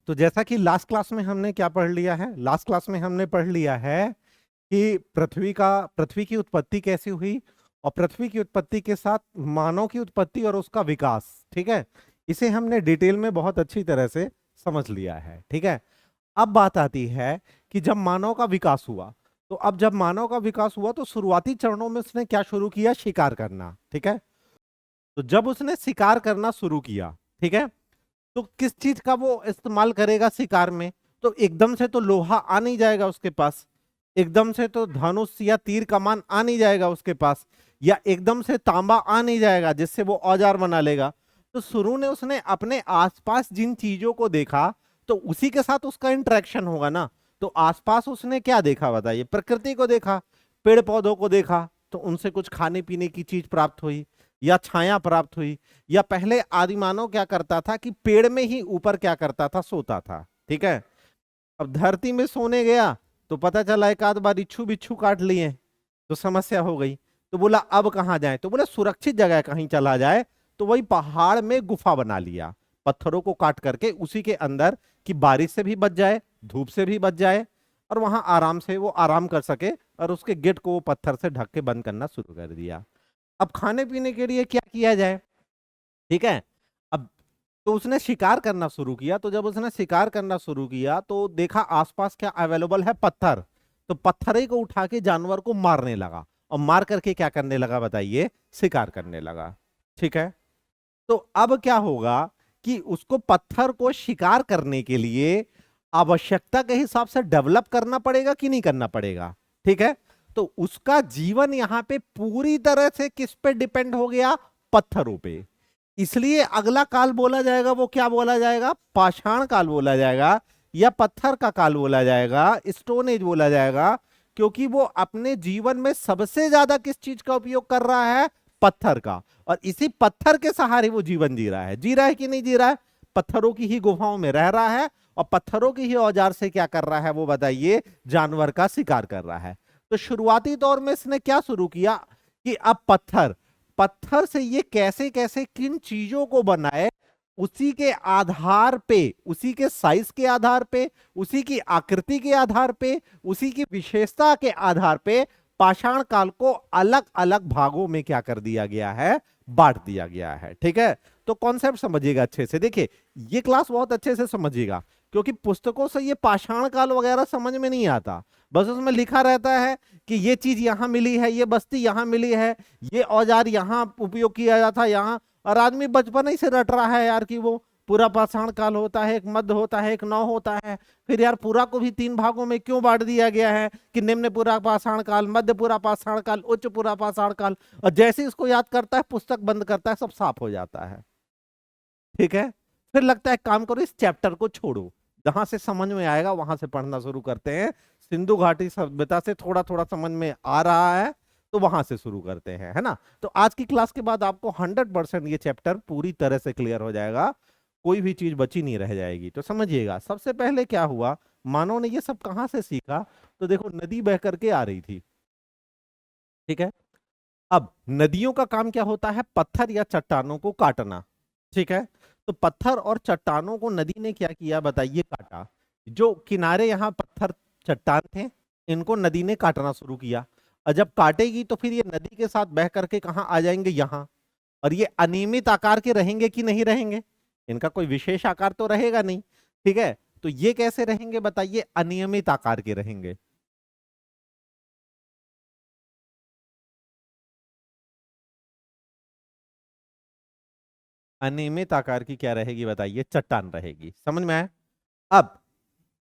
तो जैसा कि लास्ट क्लास में हमने क्या पढ़ लिया है, लास्ट क्लास में हमने पढ़ लिया है कि पृथ्वी की उत्पत्ति कैसी हुई और पृथ्वी की उत्पत्ति के साथ मानव की उत्पत्ति और उसका विकास। ठीक है, इसे हमने डिटेल में बहुत अच्छी तरह से समझ लिया है। ठीक है, अब बात आती है कि जब मानव का विकास हुआ, तो अब जब मानव का विकास हुआ तो शुरुआती चरणों में उसने क्या शुरू किया, शिकार करना। ठीक है, तो जब उसने शिकार करना शुरू किया, ठीक है, तो किस चीज का वो इस्तेमाल करेगा शिकार में? तो एकदम से तो लोहा आ नहीं जाएगा उसके पास, एकदम से तो धनुष या तीर कमान आ नहीं जाएगा उसके पास, या एकदम से तांबा आ नहीं जाएगा जिससे वो औजार बना लेगा। तो शुरू ने उसने अपने आसपास जिन चीजों को देखा तो उसी के साथ उसका इंटरेक्शन होगा ना। तो आसपास उसने क्या देखा बताइए? प्रकृति को देखा, पेड़ पौधों को देखा, तो उनसे कुछ खाने पीने की चीज प्राप्त हुई या छाया प्राप्त हुई। या पहले आदिमानव क्या करता था कि पेड़ में ही ऊपर क्या करता था, सोता था। ठीक है, अब धरती में सोने गया तो पता चला एक आध बार इच्छू बिच्छू काट लिए तो समस्या हो गई। तो बोला अब कहाँ जाए? तो बोला सुरक्षित जगह कहीं चला जाए। तो वही पहाड़ में गुफा बना लिया, पत्थरों को काट करके उसी के अंदर, कि बारिश से भी बच जाए, धूप से भी बच जाए, और वहां आराम से वो आराम कर सके। और उसके गेट को वो पत्थर से ढक के बंद करना शुरू कर दिया। अब खाने पीने के लिए क्या किया जाए? ठीक है, अब तो उसने शिकार करना शुरू किया। तो जब उसने शिकार करना शुरू किया तो देखा आसपास क्या अवेलेबल है, पत्थर। तो पत्थर ही को उठा के जानवर को मारने लगा, और मार करके क्या करने लगा बताइए? शिकार करने लगा। ठीक है, तो अब क्या होगा कि उसको पत्थर को शिकार करने के लिए आवश्यकता के हिसाब से डेवलप करना पड़ेगा कि नहीं करना पड़ेगा? ठीक है, तो उसका जीवन यहां पे पूरी तरह से किस पे डिपेंड हो गया? पत्थरों पे। इसलिए अगला काल बोला जाएगा, वो क्या बोला जाएगा? पाषाण काल बोला जाएगा, या पत्थर का काल बोला जाएगा, स्टोन एज बोला जाएगा। क्योंकि वो अपने जीवन में सबसे ज्यादा किस चीज का उपयोग कर रहा है? पत्थर का। और इसी पत्थर के सहारे वो जीवन जी रहा है कि नहीं जी रहा है? पत्थरों की ही गुफाओं में रह रहा है, और पत्थरों की ही औजार से क्या कर रहा है वो बताइए? जानवर का शिकार कर रहा है। तो शुरुआती दौर में इसने क्या शुरू किया कि अब पत्थर पत्थर से ये कैसे कैसे किन चीजों को बनाए, उसी के आधार पे, उसी के साइज के आधार पे, उसी की आकृति के आधार पे, उसी की विशेषता के आधार पे पाषाण काल को अलग अलग भागों में क्या कर दिया गया है? बांट दिया गया है। ठीक है, तो कॉन्सेप्ट समझिएगा अच्छे से। देखिए, ये क्लास बहुत अच्छे से समझिएगा, क्योंकि पुस्तकों से ये पाषाण काल वगैरह समझ में नहीं आता। बस उसमें लिखा रहता है कि ये चीज यहां मिली है, ये बस्ती यहां मिली है, ये औजार यहां उपयोग किया जाता है यहां। और आदमी बचपन ही से रट रहा है यार कि वो पूरा पाषाण काल होता है, एक मध्य होता है, एक नौ होता है। फिर यार पूरा को भी 3 भागों में क्यों बांट दिया गया है कि निम्न पूरा पाषाण काल, मध्य पूरा पाषाण काल, उच्च पूरा पाषाण काल? और जैसे इसको याद करता है, पुस्तक बंद करता है, सब साफ हो जाता है। ठीक है, फिर लगता है काम करो, इस चैप्टर को छोड़ो, जहां से समझ में आएगा वहां से पढ़ना शुरू करते हैं। सिंधु घाटी सभ्यता से थोड़ा थोड़ा समझ में आ रहा है तो वहां से शुरू करते हैं, है ना? तो आज की क्लास के बाद आपको 100% ये चैप्टर पूरी तरह से क्लियर हो जाएगा, कोई भी चीज बची नहीं रह जाएगी। तो समझिएगा, सबसे पहले क्या हुआ, मानव ने ये सब कहां से सीखा? तो देखो, नदी बह करके आ रही थी। ठीक है, अब नदियों का काम क्या होता है? पत्थर या चट्टानों को काटना। ठीक है, तो पत्थर और चट्टानों को नदी ने क्या किया बताइए? काटा। जो किनारे यहाँ पत्थर चट्टान थे, इनको नदी ने काटना शुरू किया। और जब काटेगी तो फिर ये नदी के साथ बह करके कहाँ आ जाएंगे? यहाँ। और ये अनियमित आकार के रहेंगे कि नहीं रहेंगे? इनका कोई विशेष आकार तो रहेगा नहीं। ठीक है, तो ये कैसे रहेंगे बताइए? अनियमित आकार के रहेंगे। अनियमित आकार की क्या रहेगी बताइए? चट्टान रहेगी। समझ में आया? अब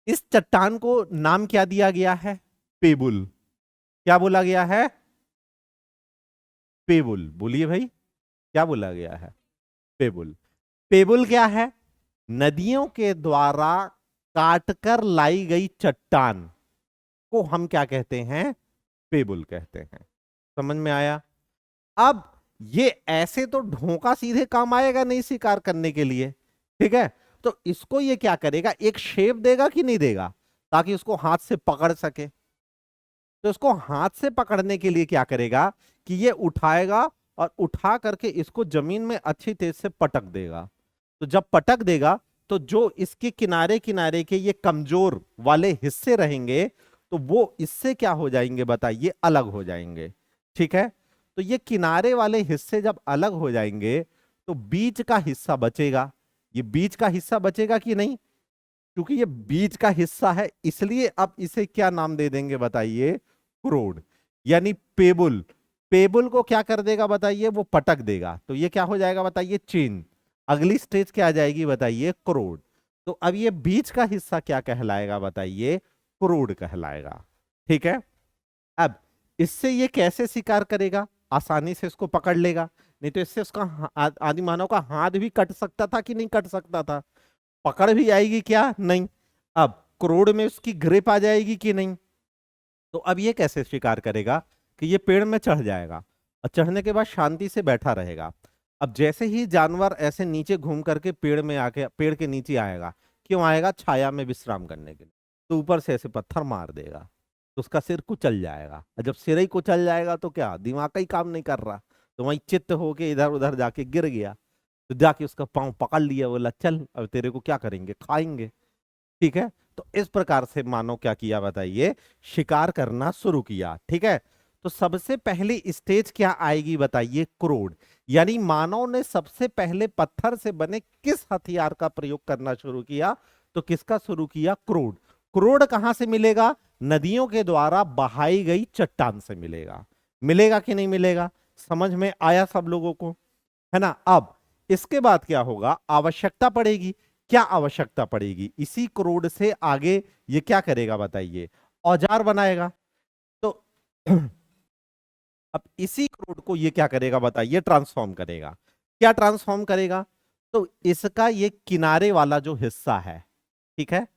इस चट्टान को नाम क्या दिया गया है? पेबुल। क्या बोला गया है? पेबुल। बोलिए भाई, क्या बोला गया है? पेबुल। पेबुल क्या है? नदियों के द्वारा काटकर लाई गई चट्टान को हम क्या कहते हैं? पेबुल कहते हैं। समझ में आया? अब ये ऐसे तो ढोंका सीधे काम आएगा नहीं शिकार करने के लिए। ठीक है, तो इसको ये क्या करेगा? एक शेप देगा कि नहीं देगा, ताकि उसको हाथ से पकड़ सके। तो इसको हाथ से पकड़ने के लिए क्या करेगा कि ये उठाएगा, और उठा करके इसको जमीन में अच्छी तेज से पटक देगा। तो जब पटक देगा तो जो इसके किनारे किनारे के ये कमजोर वाले हिस्से रहेंगे तो वो इससे क्या हो जाएंगे बताइए, अलग हो जाएंगे। ठीक है, तो ये किनारे वाले हिस्से जब अलग हो जाएंगे तो बीच का हिस्सा बचेगा। ये बीच का हिस्सा बचेगा कि नहीं? क्योंकि ये बीच का हिस्सा है इसलिए अब इसे क्या नाम दे देंगे बताइए, क्रोड। यानी पेबुल, पेबुल को क्या कर देगा बताइए, वो पटक देगा। तो ये क्या हो जाएगा बताइए, चेन। अगली स्टेज क्या आ जाएगी बताइए, क्रोड। तो अब ये बीच का हिस्सा क्या कहलाएगा बताइए, क्रोड कहलाएगा। ठीक है, अब इससे ये कैसे शिकार करेगा, आसानी से इसको पकड़ लेगा। नहीं तो इससे उसका आदि मानव का हाथ भी कट सकता था कि नहीं कट सकता था, पकड़ भी आएगी क्या, नहीं। अब क्रोड में उसकी ग्रिप आ जाएगी कि नहीं। तो अब ये कैसे शिकार करेगा कि ये पेड़ में चढ़ जाएगा और चढ़ने के बाद शांति से बैठा रहेगा। अब जैसे ही जानवर ऐसे नीचे घूम करके पेड़ में आके पेड़ के नीचे आएगा, क्यों आएगा, छाया में विश्राम करने के लिए, तो ऊपर से ऐसे पत्थर मार देगा तो उसका सिर कुचल जाएगा। और जब सिर ही कुचल जाएगा तो क्या, दिमाग का ही काम नहीं कर रहा, तो वहीं चित्त होके इधर उधर जाके गिर गया। तो जाके उसका पांव पकड़ लिया, बोला चल अब तेरे को क्या करेंगे, खाएंगे। ठीक है, तो इस प्रकार से मानव क्या किया बताइए, शिकार करना शुरू किया। ठीक है, तो सबसे पहली स्टेज क्या आएगी बताइए, क्रोड। यानी मानव ने सबसे पहले पत्थर से बने किस हथियार का प्रयोग करना शुरू किया, तो किसका शुरू किया, क्रोड। क्रोड कहां से मिलेगा, नदियों के द्वारा बहाई गई चट्टान से मिलेगा। मिलेगा कि नहीं मिलेगा, समझ में आया सब लोगों को, है ना। अब इसके बाद क्या होगा, आवश्यकता पड़ेगी। क्या आवश्यकता पड़ेगी, इसी क्रोड से आगे ये क्या करेगा बताइए, औजार बनाएगा। तो अब इसी क्रोड को ये क्या करेगा बताइए, ट्रांसफॉर्म करेगा। क्या ट्रांसफॉर्म करेगा, तो इसका ये किनारे वाला जो हिस्सा है, ठीक है,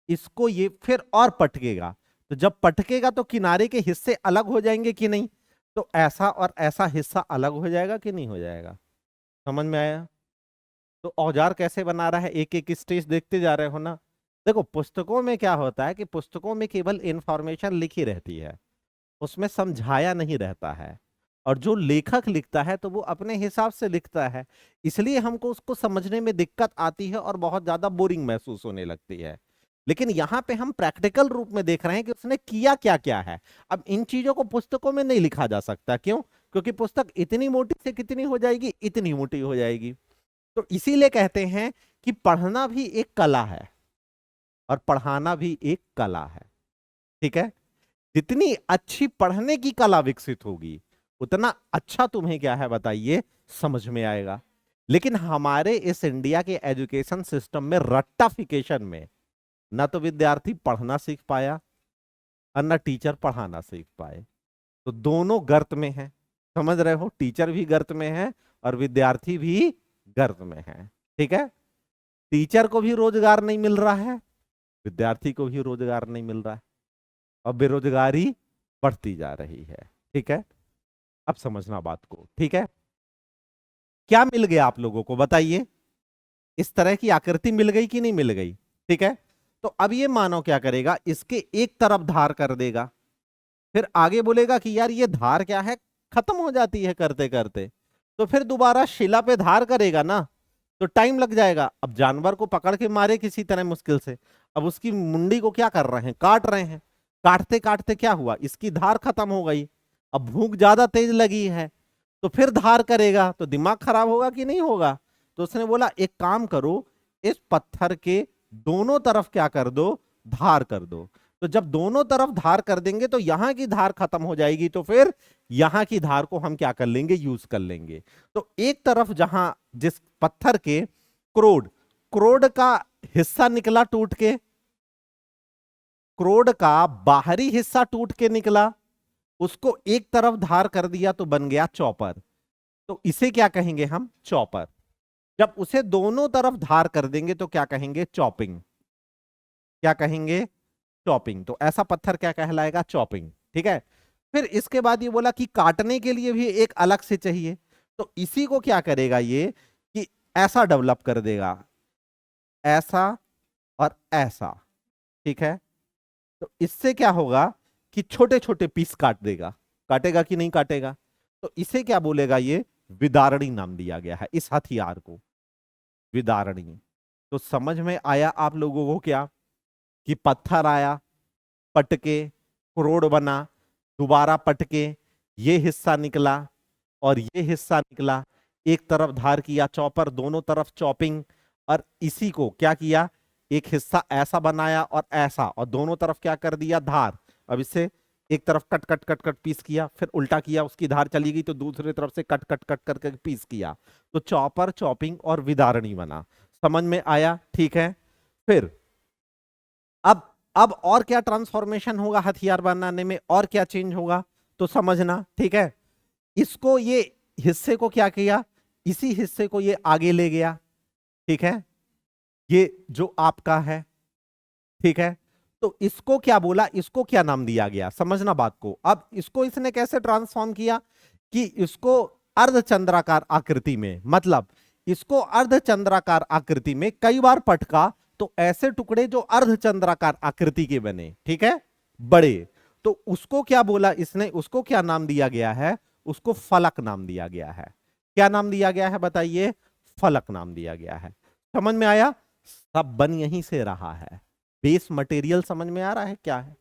इसको ये फिर और पटकेगा। तो जब पटकेगा तो किनारे के हिस्से अलग हो जाएंगे कि नहीं, तो ऐसा और ऐसा हिस्सा अलग हो जाएगा कि नहीं हो जाएगा, समझ में आया। तो औजार कैसे बना रहा है, एक एक स्टेज देखते जा रहे हो ना। देखो पुस्तकों में क्या होता है कि पुस्तकों में केवल इंफॉर्मेशन लिखी रहती है, उसमें समझाया नहीं रहता है। और जो लेखक लिखता है तो वो अपने हिसाब से लिखता है, इसलिए हमको उसको समझने में दिक्कत आती है और बहुत ज्यादा बोरिंग महसूस होने लगती है। लेकिन यहाँ पे हम प्रैक्टिकल रूप में देख रहे हैं कि उसने किया क्या क्या है। अब इन चीजों को पुस्तकों में नहीं लिखा जा सकता, क्यों, क्योंकि पुस्तक इतनी मोटी से कितनी हो जाएगी, इतनी मोटी हो जाएगी। तो इसीलिए कहते हैं कि पढ़ना भी एक कला है और पढ़ाना भी एक कला है। ठीक है, जितनी अच्छी पढ़ने की कला विकसित होगी उतना अच्छा तुम्हें क्या है बताइए, समझ में आएगा। लेकिन हमारे इस इंडिया के एजुकेशन सिस्टम में रट्टाफिकेशन में ना तो विद्यार्थी पढ़ना सीख पाया और ना टीचर पढ़ाना सीख पाए, तो दोनों गर्त में है। समझ रहे हो, टीचर भी गर्त में है और विद्यार्थी भी गर्त में है। ठीक है, टीचर को भी रोजगार नहीं मिल रहा है, विद्यार्थी को भी रोजगार नहीं मिल रहा है और बेरोजगारी बढ़ती जा रही है। ठीक है, अब समझना बात को। ठीक है, क्या मिल गया आप लोगों को बताइए, इस तरह की आकृति मिल गई कि नहीं मिल गई। ठीक है, तो अब ये मानव क्या करेगा, इसके एक तरफ धार कर देगा, फिर आगे बोलेगा कि यार ये धार क्या है, खत्म हो जाती है करते करते, तो फिर दोबारा शिला पे धार करेगा ना, तो टाइम लग जाएगा। अब जानवर को पकड़ के मारे किसी तरह मुश्किल से, अब उसकी मुंडी को क्या कर रहे हैं, काट रहे हैं। काटते काटते क्या हुआ, इसकी धार खत्म हो गई। अब भूख ज्यादा तेज लगी है तो फिर धार करेगा, तो दिमाग खराब होगा कि नहीं होगा। तो उसने बोला एक काम करो, इस पत्थर के दोनों तरफ क्या कर दो, धार कर दो। तो जब दोनों तरफ धार कर देंगे तो यहां की धार खत्म हो जाएगी, तो फिर यहां की धार को हम क्या कर लेंगे, यूज कर लेंगे। तो एक तरफ जहां जिस पत्थर के क्रोड, क्रोड का हिस्सा निकला टूट के, क्रोड का बाहरी हिस्सा टूट के निकला, उसको एक तरफ धार कर दिया तो बन गया चॉपर। तो इसे क्या कहेंगे हम, चॉपर। जब उसे दोनों तरफ धार कर देंगे तो क्या कहेंगे, चॉपिंग। क्या कहेंगे, चॉपिंग। तो ऐसा पत्थर क्या कहलाएगा, चॉपिंग। ठीक है, फिर इसके बाद ये बोला कि काटने के लिए भी एक अलग से चाहिए, तो इसी को क्या करेगा ये, कि ऐसा डेवलप कर देगा, ऐसा और ऐसा। ठीक है, तो इससे क्या होगा कि छोटे छोटे पीस काट देगा। काटेगा कि नहीं काटेगा, तो इसे क्या बोलेगा, ये विदारणी नाम दिया गया है इस हथियार को, विदारणी। तो समझ में आया आप लोगों को क्या, कि पत्थर आया, पटके, क्रोड बना, दोबारा पटके, ये हिस्सा निकला और ये हिस्सा निकला, एक तरफ धार किया चॉपर, दोनों तरफ चॉपिंग, और इसी को क्या किया, एक हिस्सा ऐसा बनाया और ऐसा, और दोनों तरफ क्या कर दिया, धार। अब इससे एक तरफ cut cut cut cut piece किया, फिर उल्टा किया, उसकी धार चली गई तो दूसरी तरफ से कट कट कट करके पीस किया, तो चॉपर, चॉपिंग और विदारणी बना। समझ में आया? ठीक है। फिर अब और क्या ट्रांसफॉर्मेशन होगा हथियार बनाने में, और क्या चेंज होगा तो समझना। ठीक है, इसको, ये हिस्से को क्या किया, इसी हिस्से को ये आगे ले गया। ठीक है, ये जो आपका है, ठीक है, तो इसको क्या बोला, इसको क्या नाम दिया गया, समझना बात को। अब इसको इसने कैसे ट्रांसफॉर्म किया, कि इसको अर्धचंद्राकार आकृति में, मतलब इसको अर्धचंद्राकार आकृति में कई बार पटका, तो ऐसे टुकड़े जो अर्धचंद्राकार आकृति के बने, ठीक है, बड़े, तो उसको क्या बोला इसने, उसको क्या नाम दिया गया है, उसको फलक नाम दिया गया है। क्या नाम दिया गया है बताइए, फलक नाम दिया गया है। समझ में आया? सब बन यहीं से रहा है, बेस मटेरियल समझ में आ रहा है क्या है।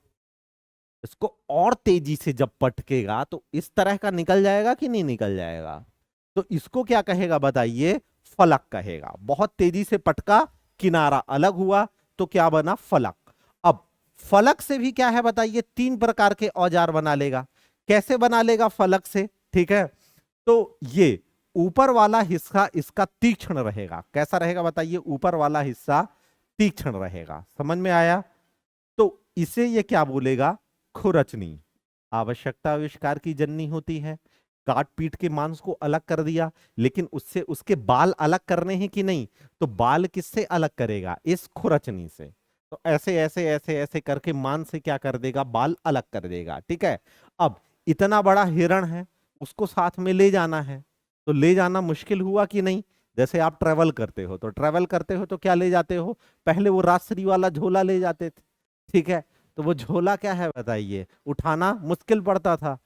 इसको और तेजी से जब पटकेगा तो इस तरह का निकल जाएगा कि नहीं निकल जाएगा, तो इसको क्या कहेगा बताइए, फलक कहेगा। बहुत तेजी से पटका, किनारा अलग हुआ, तो क्या बना, फलक। अब फलक से भी क्या है बताइए, 3 प्रकार के औजार बना लेगा। कैसे बना लेगा फलक से, ठीक है, तो ये ऊपर वाला हिस्सा इसका तीक्ष्ण रहेगा। कैसा रहेगा बताइए, ऊपर वाला हिस्सा तीक्ष्ण रहेगा। समझ में आया? तो इसे ये क्या बोलेगा, खुरचनी। आवश्यकता आविष्कार की जननी होती है, काट पीट के मांस को अलग कर दिया, लेकिन उससे उसके बाल अलग करने हैं कि नहीं, तो बाल किससे अलग करेगा, इस खुरचनी से। तो ऐसे ऐसे ऐसे ऐसे करके मांस से क्या कर देगा, बाल अलग कर देगा। ठीक है, अब इतना बड़ा हिरण है, उसको साथ में ले जाना है, तो ले जाना मुश्किल हुआ कि नहीं। जैसे आप ट्रेवल करते हो, तो ट्रेवल करते हो तो क्या ले जाते हो, पहले वो राजश्री वाला झोला ले जाते थे, ठीक है, तो वो झोला क्या है बताइए, उठाना मुश्किल पड़ता था।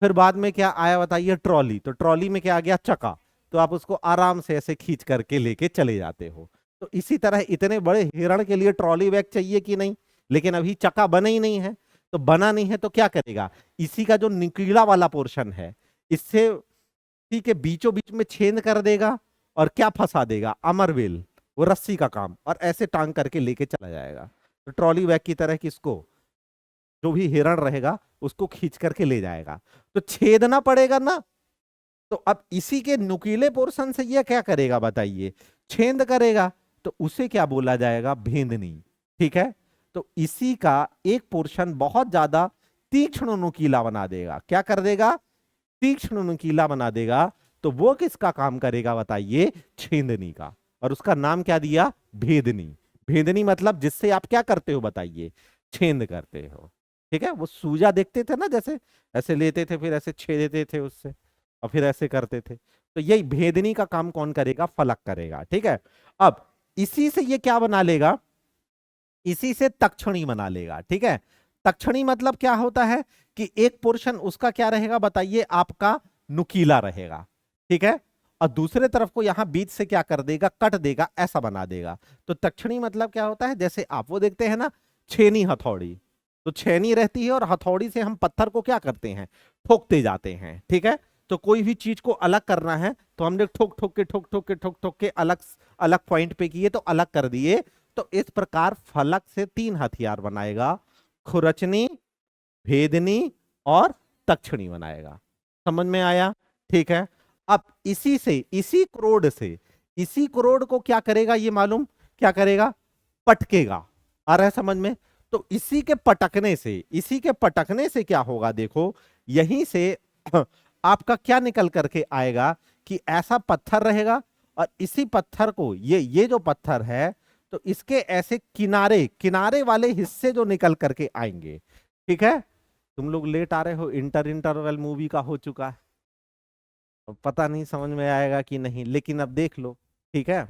फिर बाद में क्या आया बताइए, ट्रॉली, तो ट्रॉली में क्या आ गया, चका, तो आप उसको आराम से ऐसे खींच करके लेके चले जाते हो। तो इसी तरह इतने बड़े हिरण के लिए ट्रॉली बैग चाहिए कि नहीं, लेकिन अभी चका बना ही नहीं है, तो बना नहीं है तो क्या करेगा, इसी का जो निकीला वाला पोर्शन है, इससे इसी के बीचों बीच में छेद कर देगा और क्या फंसा देगा, अमरवेल, वो रस्सी का काम, और ऐसे टांग करके लेके चला जाएगा। तो ट्रॉली बैग की तरह किसको, जो भी हिरण रहेगा उसको खींच करके ले जाएगा, तो छेदना पड़ेगा ना। तो अब इसी के नुकीले पोर्शन से ये क्या करेगा बताइए, छेद करेगा, तो उसे क्या बोला जाएगा, भेदनी। ठीक है, तो इसी का एक पोर्शन बहुत ज्यादा तीक्ष्ण नुकीला बना देगा। क्या कर देगा, तीक्ष्ण नुकीला बना देगा, तो वो किसका काम करेगा बताइए, छेदनी का। और उसका नाम क्या दिया, भेदनी। भेदनी मतलब जिससे आप क्या करते हो बताइए, छेद करते हो। ठीक है, वो सूजा देखते थे ना, जैसे ऐसे लेते थे, फिर ऐसे छेदते थे उससे, और फिर ऐसे करते थे, तो यही भेदनी का काम कौन करेगा, फलक करेगा। ठीक है, अब इसी से ये क्या बना लेगा, इसी से तक्षणी बना लेगा। ठीक है, तक्षणी मतलब क्या होता है, कि एक पोर्शन उसका क्या रहेगा बताइए, आपका नुकीला रहेगा। ठीक है, और दूसरे तरफ को यहां बीच से क्या कर देगा, कट देगा, ऐसा बना देगा। तो तक्षणी मतलब क्या होता है, जैसे आप वो देखते हैं ना, छेनी हथौड़ी, तो छेनी रहती है और हथौड़ी से हम पत्थर को क्या करते हैं, ठोकते जाते हैं। ठीक है, तो कोई भी चीज को अलग करना है तो हमने ठोक ठोक के ठोक ठोक के ठोक ठोक के अलग अलग पॉइंट पे किए, तो अलग कर दिए। तो इस प्रकार फलक से 3 हथियार बनाएगा, खुरचनी, भेदनी और तक्षणी बनाएगा। समझ में आया? ठीक है, अब इसी से, इसी क्रोड से, इसी क्रोड को क्या करेगा ये मालूम, क्या करेगा, पटकेगा। आ रहा है समझ में? तो इसी के पटकने से, इसी के पटकने से क्या होगा, देखो यहीं से आपका क्या निकल करके आएगा, कि ऐसा पत्थर रहेगा, और इसी पत्थर को, ये जो पत्थर है, तो इसके ऐसे किनारे किनारे वाले हिस्से जो निकल करके आएंगे। ठीक है, तुम लोग लेट आ रहे हो, इंटरवल मूवी का हो चुका है, अब पता नहीं समझ में आएगा कि नहीं, लेकिन अब देख लो। ठीक है,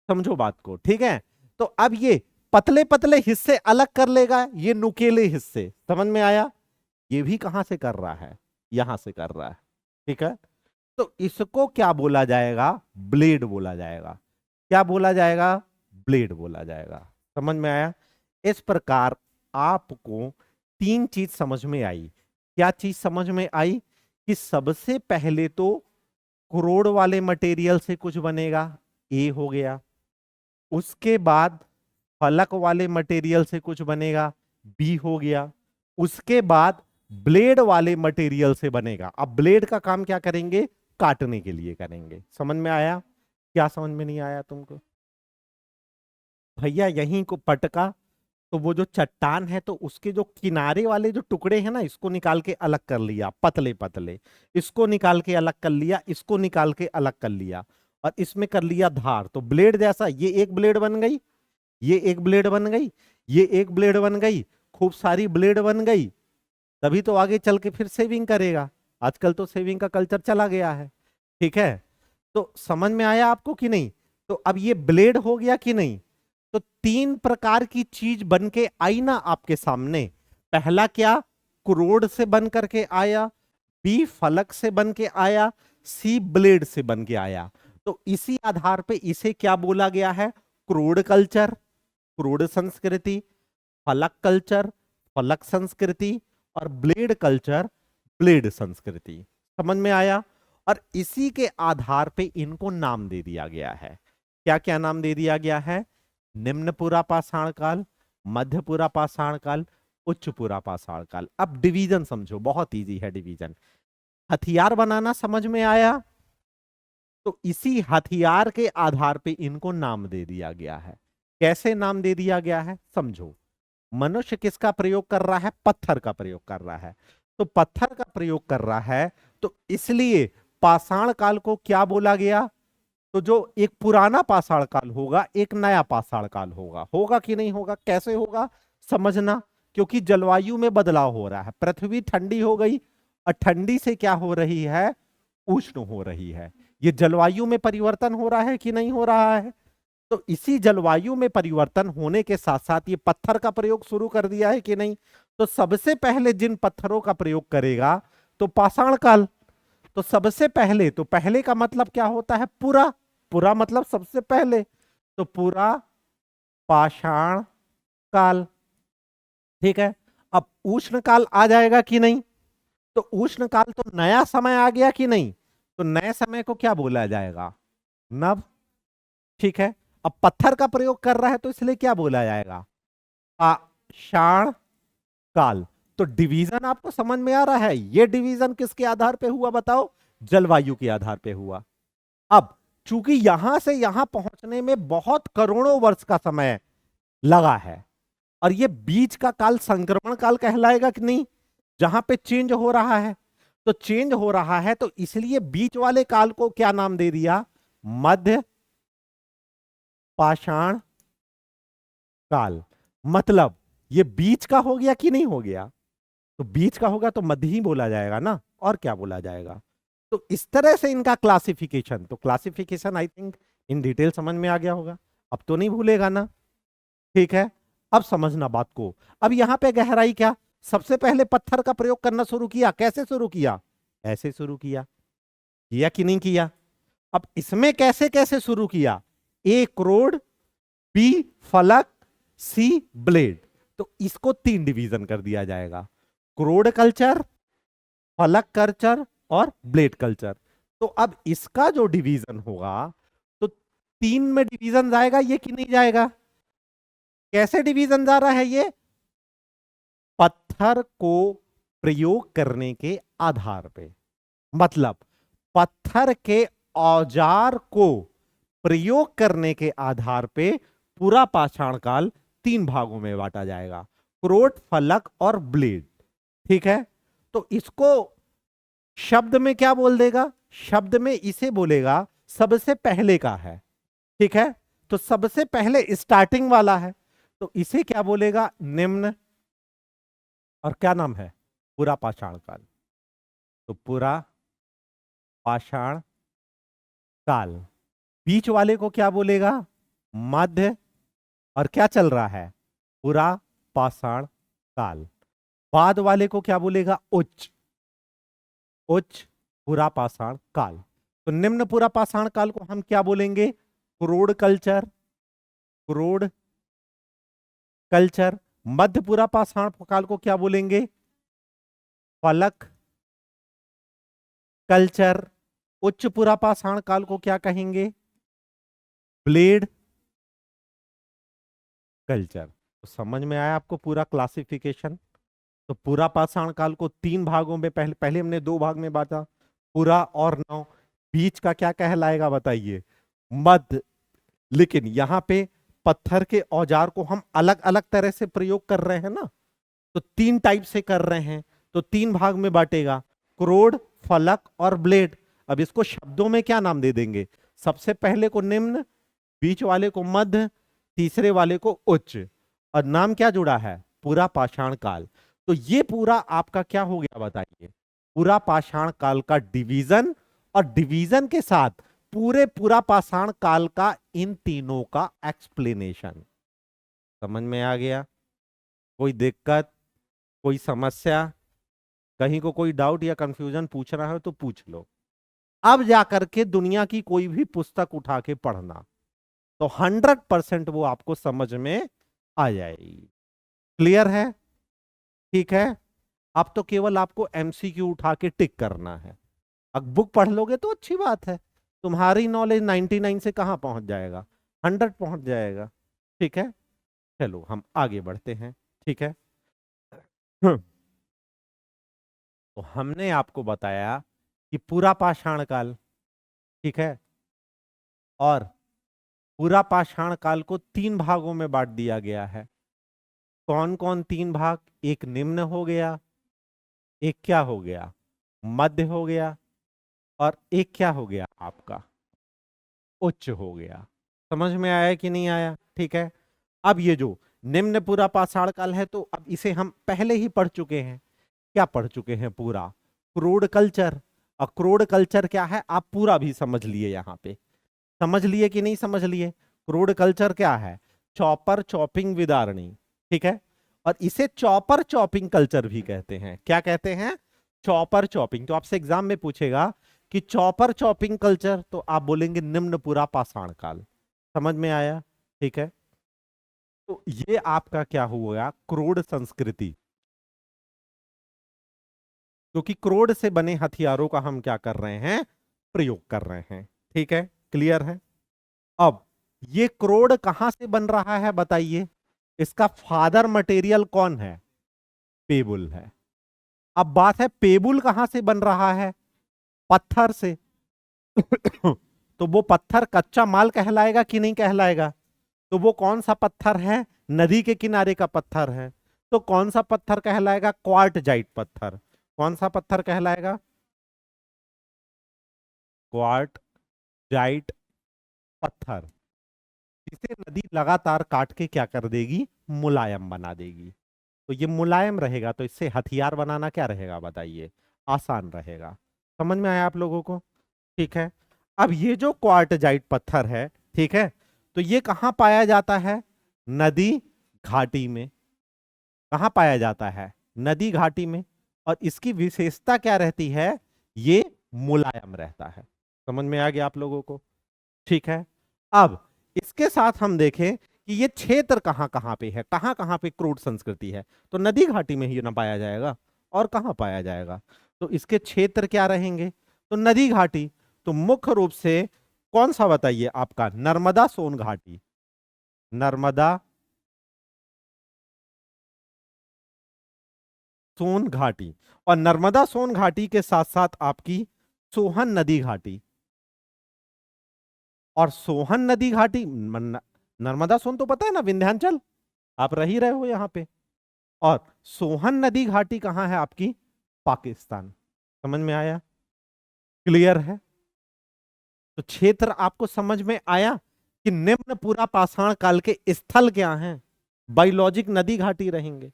समझो बात को। ठीक है, तो अब ये पतले पतले हिस्से अलग कर लेगा, ये नुकीले हिस्से, समझ में आया? ये भी कहां से कर रहा है, यहां से कर रहा है। ठीक है, तो इसको क्या बोला जाएगा, ब्लेड बोला जाएगा। क्या बोला जाएगा, ब्लेड बोला जाएगा। समझ में आया? इस प्रकार आपको तीन चीज समझ में आई। क्या चीज समझ में आई? कि सबसे पहले तो करोड़ वाले मटेरियल से कुछ बनेगा, ए हो गया। उसके बाद फलक वाले मटेरियल से कुछ बनेगा, बी हो गया। उसके बाद ब्लेड वाले मटेरियल से बनेगा। अब ब्लेड का काम क्या करेंगे? काटने के लिए करेंगे। समझ में आया? क्या समझ में नहीं आया तुमको? भैया यहीं को पटका तो वो जो चट्टान है तो उसके जो किनारे वाले जो टुकड़े हैं ना, इसको निकाल के अलग कर लिया, पतले पतले। इसको निकाल के अलग कर लिया, इसको निकाल के अलग कर लिया, और इसमें कर लिया धार। तो ब्लेड जैसा ये एक ब्लेड बन गई, ये एक ब्लेड बन गई, ये एक ब्लेड बन गई, खूब सारी ब्लेड बन गई। तभी तो आगे चल के फिर सेविंग करेगा। आजकल तो सेविंग का कल्चर चला गया है। ठीक है? तो समझ में आया आपको कि नहीं? तो अब ये ब्लेड हो गया कि नहीं? तो तीन प्रकार की चीज बन के आई ना आपके सामने। पहला क्या? क्रोड से बन करके आया, बी फलक से बन के आया, सी ब्लेड से बन के आया। तो इसी आधार पे इसे क्या बोला गया है? क्रोड कल्चर, क्रोड संस्कृति, फलक कल्चर, फलक संस्कृति, और ब्लेड कल्चर, ब्लेड संस्कृति। समझ में आया? और इसी के आधार पे इनको नाम दे दिया गया है। क्या क्या नाम दे दिया गया है? निम्न पुरा पाषाण काल, मध्य पुरा पाषाण काल, उच्च पुरा पाषाण काल। अब डिवीजन समझो, बहुत इजी है डिवीजन। हथियार बनाना समझ में आया? तो इसी हथियार के आधार पे इनको नाम दे दिया गया है। कैसे नाम दे दिया गया है समझो। मनुष्य किसका प्रयोग कर रहा है? पत्थर का प्रयोग कर रहा है। तो पत्थर का प्रयोग कर रहा है, तो इसलिए पाषाण काल को क्या बोला गया? तो जो एक पुराना पाषाण काल होगा, एक नया पाषाण काल होगा। होगा कि नहीं होगा? कैसे होगा समझना। क्योंकि जलवायु में बदलाव हो रहा है, पृथ्वी ठंडी हो गई, और ठंडी से क्या हो रही है? उष्ण हो रही है। ये जलवायु में परिवर्तन हो रहा है कि नहीं हो रहा है? तो इसी जलवायु में परिवर्तन होने के साथ साथ ये पत्थर का प्रयोग शुरू कर दिया है कि नहीं? तो सबसे पहले जिन पत्थरों का प्रयोग करेगा तो पाषाण काल। तो सबसे पहले, तो पहले का मतलब क्या होता है? पूरा। पूरा मतलब सबसे पहले, तो पूरा पाषाण काल। ठीक है? अब उष्ण काल आ जाएगा कि नहीं? तो उष्ण काल तो नया समय आ गया कि नहीं? तो नए समय को क्या बोला जाएगा? नव। ठीक है? अब पत्थर का प्रयोग कर रहा है तो इसलिए क्या बोला जाएगा? पाषाण काल। तो डिवीजन आपको समझ में आ रहा है? ये डिवीजन किसके आधार पे हुआ बताओ? जलवायु के आधार पे हुआ। अब चूंकि यहां से यहां पहुंचने में बहुत करोड़ों वर्ष का समय लगा है, और ये बीच का काल संक्रमण काल कहलाएगा कि नहीं? जहां पे चेंज हो रहा है, तो चेंज हो रहा है, तो इसलिए बीच वाले काल को क्या नाम दे दिया? मध्य पाषाण काल। मतलब ये बीच का हो गया कि नहीं हो गया? तो बीच का होगा तो मध्य ही बोला जाएगा ना, और क्या बोला जाएगा? तो इस तरह से इनका क्लासिफिकेशन, तो classification I think in detail समझ में आ गया होगा। अब तो नहीं भूलेगा ना? ठीक है? अब समझना बात को। अब यहां पे गहराई क्या? सबसे पहले पत्थर का प्रयोग करना शुरू किया। कैसे शुरू किया? ऐसे शुरू किया। किया कि नहीं किया? अब इसमें कैसे कैसे शुरू किया? ए क्रोड, बी फलक, सी ब्लेड। तो इसको तीन डिवीजन कर दिया जाएगा: क्रोड कल्चर, फलक कल्चर, और ब्लेड कल्चर। तो अब इसका जो डिवीजन होगा, तो तीन में डिवीजन जाएगा ये कि नहीं जाएगा? कैसे डिवीजन जा रहा है ये? पत्थर को प्रयोग करने के आधार पे। मतलब पत्थर के औजार को प्रयोग करने के आधार पे पूरा पाषाण काल तीन भागों में बांटा जाएगा: क्रोड, फलक और ब्लेड। ठीक है? तो इसको शब्द में क्या बोल देगा? शब्द में इसे बोलेगा सबसे पहले का है। ठीक है? तो सबसे पहले स्टार्टिंग वाला है, तो इसे क्या बोलेगा? निम्न। और क्या नाम है? पूरा पाषाण काल। तो पूरा पाषाण काल। बीच वाले को क्या बोलेगा? मध्य। और क्या चल रहा है? पूरा पाषाण काल। बाद वाले को क्या बोलेगा? उच्च। उच्च पूरा पाषाण काल। तो निम्न पूरा पाषाण काल को हम क्या बोलेंगे? क्रोड कल्चर। क्रोड कल्चर। मध्य पूरा पाषाण काल को क्या बोलेंगे? फलक कल्चर। उच्च पूरा पाषाण काल को क्या कहेंगे? Blade culture. तो समझ में आया आपको पूरा क्लासिफिकेशन? तो पूरा पाषाण काल को तीन भागों में, पहले पहले हमने दो भाग में बांटा, पूरा और नव। बीच का क्या कहलाएगा बताइए? मध्य। लेकिन यहां पे पत्थर के औजार को हम अलग अलग तरह से प्रयोग कर रहे हैं ना, तो तीन टाइप से कर रहे हैं, तो तीन भाग में बांटेगा, क्रोड, फलक और ब्लेड। अब इसको शब्दों में क्या नाम दे देंगे? सबसे पहले को निम्न, बीच वाले को मध्य, तीसरे वाले को उच्च, और नाम क्या जुड़ा है? पूरा पाषाण काल। तो ये पूरा आपका क्या हो गया बताइए? पूरा पाषाण काल का डिवीजन, और डिवीजन के साथ पूरा पाषाण काल का इन तीनों का एक्सप्लेनेशन। समझ में आ गया? कोई दिक्कत, कोई समस्या, कहीं को कोई डाउट या कंफ्यूजन पूछना है तो पूछ लो। अब जाकर के दुनिया की कोई भी पुस्तक उठा के पढ़ना, तो 100% वो आपको समझ में आ जाएगी। क्लियर है? ठीक है। अब तो केवल आपको एमसीक्यू उठा के टिक करना है। अब बुक पढ़ लोगे तो अच्छी बात है, तुम्हारी नॉलेज 99 से कहां पहुंच जाएगा? 100 पहुंच जाएगा। ठीक है, चलो हम आगे बढ़ते हैं। ठीक है। तो हमने आपको बताया कि पूरा पाषाण काल, ठीक है, और पूरा पाषाण काल को तीन भागों में बांट दिया गया है। कौन कौन तीन भाग? एक निम्न हो गया, एक क्या हो गया? मध्य हो गया, और एक क्या हो गया आपका? उच्च हो गया। समझ में आया कि नहीं आया? ठीक है। अब ये जो निम्न पूरा पाषाण काल है, तो अब इसे हम पहले ही पढ़ चुके हैं। क्या पढ़ चुके हैं? पूरा क्रोड कल्चर। और क्रोड कल्चर क्या है आप पूरा भी समझ लिए, यहां पे समझ लिए कि नहीं समझ लिए? क्रोड कल्चर क्या है? Chopper chopping with Arnie. ठीक है। और इसे चॉपर चॉपिंग कल्चर भी कहते हैं। क्या कहते हैं? Chopper chopping. तो आपसे एग्जाम में पूछेगा कि चॉपर चॉपिंग कल्चर, तो आप बोलेंगे निम्न पूरा पाषाण काल। समझ में आया? ठीक है। तो ये आपका क्या हुआ? क्रोड संस्कृति। क्योंकि क्रोड से बने हथियारों का हम क्या कर रहे हैं? प्रयोग कर रहे हैं। ठीक है, क्लियर है? अब ये क्रोड कहां से बन रहा है बताइए? इसका फादर मटेरियल कौन है? पेबुल है। अब बात है पेबुल कहां से बन रहा है? पत्थर से। तो वो पत्थर कच्चा माल कहलाएगा कि नहीं कहलाएगा? तो वो कौन सा पत्थर है? नदी के किनारे का पत्थर है। तो कौन सा पत्थर कहलाएगा? क्वार्टजाइट पत्थर। कौन सा पत्थर कहलाएगा? क्वार्टजाइट पत्थर, जिसे नदी लगातार काट के क्या कर देगी? मुलायम बना देगी। तो ये मुलायम रहेगा, तो इससे हथियार बनाना क्या रहेगा बताइए? आसान रहेगा। समझ में आया आप लोगों को? ठीक है। अब ये जो क्वार्टजाइट पत्थर है, ठीक है, तो ये कहां पाया जाता है? नदी घाटी में। कहां पाया जाता है? नदी घाटी में। और इसकी विशेषता क्या रहती है? ये मुलायम रहता है। समझ में आ गया आप लोगों को? ठीक है। अब इसके साथ हम देखें कि ये क्षेत्र कहां कहां पे है, कहां कहां पे क्रूड संस्कृति है। तो नदी घाटी में ही ना पाया जाएगा, और कहां पाया जाएगा? तो इसके क्षेत्र क्या रहेंगे? तो नदी घाटी। तो मुख्य रूप से कौन सा बताइए आपका? नर्मदा सोन घाटी। नर्मदा सोन घाटी। और नर्मदा सोन घाटी के साथ साथ आपकी सोहन नदी घाटी। और सोहन नदी घाटी, नर्मदा सोन तो पता है ना, विंध्याचल, आप रह ही रहे हो यहां पे। और सोहन नदी घाटी कहां है आपकी? पाकिस्तान। समझ में आया? क्लियर है? तो क्षेत्र आपको समझ में आया कि निम्न पूरा पाषाण काल के स्थल क्या हैं? बायोलॉजिक नदी घाटी रहेंगे,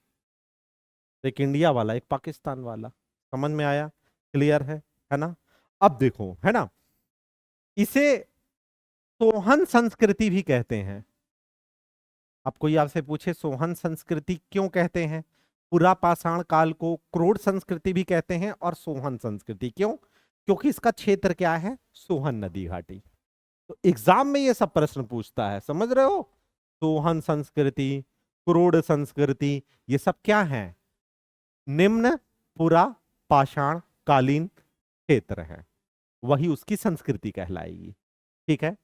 एक इंडिया वाला, एक पाकिस्तान वाला। समझ में आया? क्लियर है ना? अब देखो, है ना, इसे सोहन संस्कृति भी कहते हैं। अब कोई आपसे पूछे सोहन संस्कृति क्यों कहते हैं? पूरा पाषाण काल को क्रोड संस्कृति भी कहते हैं, और सोहन संस्कृति क्यों? क्योंकि इसका क्षेत्र क्या है? सोहन नदी घाटी। तो एग्जाम में ये सब प्रश्न पूछता है, समझ रहे हो? सोहन संस्कृति, क्रोड संस्कृति, ये सब क्या है? निम्न पुरा पाषाण कालीन क्षेत्र है, वही उसकी संस्कृति कहलाएगी। ठीक है,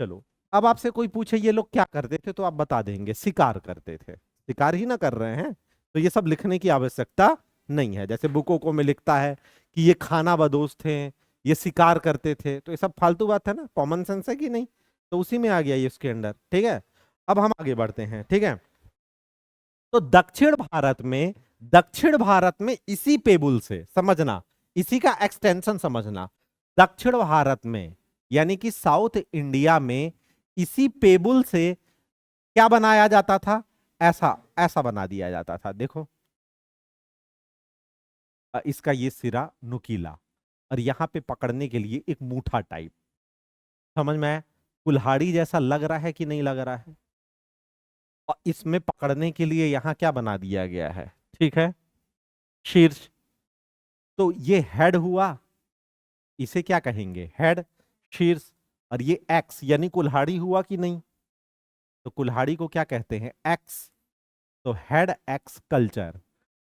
चलो अब आपसे कोई पूछे ये लोग क्या करते थे तो आप बता देंगे शिकार करते थे। शिकार ही ना कर रहे हैं तो ये सब लिखने की आवश्यकता नहीं है। जैसे बुकों में लिखता है कि ये खाना बदोश थे, ये शिकार करते थे, तो ये सब फालतू बात है ना, कॉमन सेंस है कि नहीं? तो उसी में आ गया ये इसके अंदर। ठीक है, अब हम आगे बढ़ते हैं। ठीक है, तो दक्षिण भारत में इसी पेबुल से समझना, इसी का एक्सटेंशन समझना, दक्षिण भारत में यानी कि साउथ इंडिया में इसी पेबुल से क्या बनाया जाता था? ऐसा ऐसा बना दिया जाता था। देखो इसका ये सिरा नुकीला और यहां पे पकड़ने के लिए एक मूठा टाइप, समझ में आया? कुल्हाड़ी जैसा लग रहा है कि नहीं लग रहा है? और इसमें पकड़ने के लिए यहां क्या बना दिया गया है? ठीक है, शीर्ष। तो ये हेड हुआ, इसे क्या कहेंगे? हेड, शीर्ष। और ये एक्स यानी कुल्हाड़ी हुआ कि नहीं? तो कुल्हाड़ी को क्या कहते हैं? एक्स। तो हेड एक्स कल्चर।